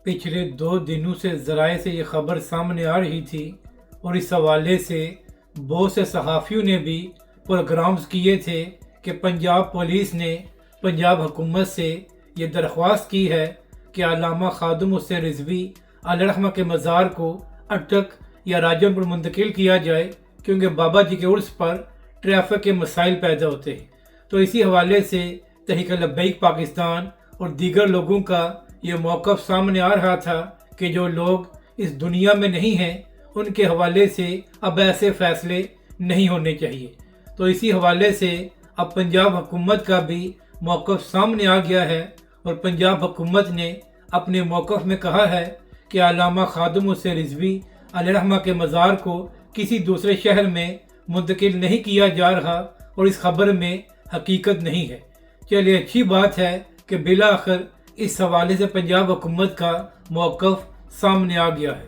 پچھلے 2 دنوں سے ذرائع سے یہ خبر سامنے آ رہی تھی اور اس حوالے سے بہت سے صحافیوں نے بھی پروگرامز کیے تھے کہ پنجاب پولیس نے پنجاب حکومت سے یہ درخواست کی ہے کہ علامہ خادم حسین رضوی علیہ الرحمہ کے مزار کو اٹک یا راجن پر منتقل کیا جائے، کیونکہ بابا جی کے عرس پر ٹریفک کے مسائل پیدا ہوتے ہیں۔ تو اسی حوالے سے تحریک لبیک پاکستان اور دیگر لوگوں کا یہ موقف سامنے آ رہا تھا کہ جو لوگ اس دنیا میں نہیں ہیں ان کے حوالے سے اب ایسے فیصلے نہیں ہونے چاہیے۔ تو اسی حوالے سے اب پنجاب حکومت کا بھی موقف سامنے آ گیا ہے، اور پنجاب حکومت نے اپنے موقف میں کہا ہے کہ علامہ خادم حسین رضوی علیہ الرحمہ کے مزار کو کسی دوسرے شہر میں منتقل نہیں کیا جا رہا، اور اس خبر میں حقیقت نہیں ہے۔ چلیے، اچھی بات ہے کہ بالآخر اس حوالے سے پنجاب حکومت کا موقف سامنے آ گیا ہے۔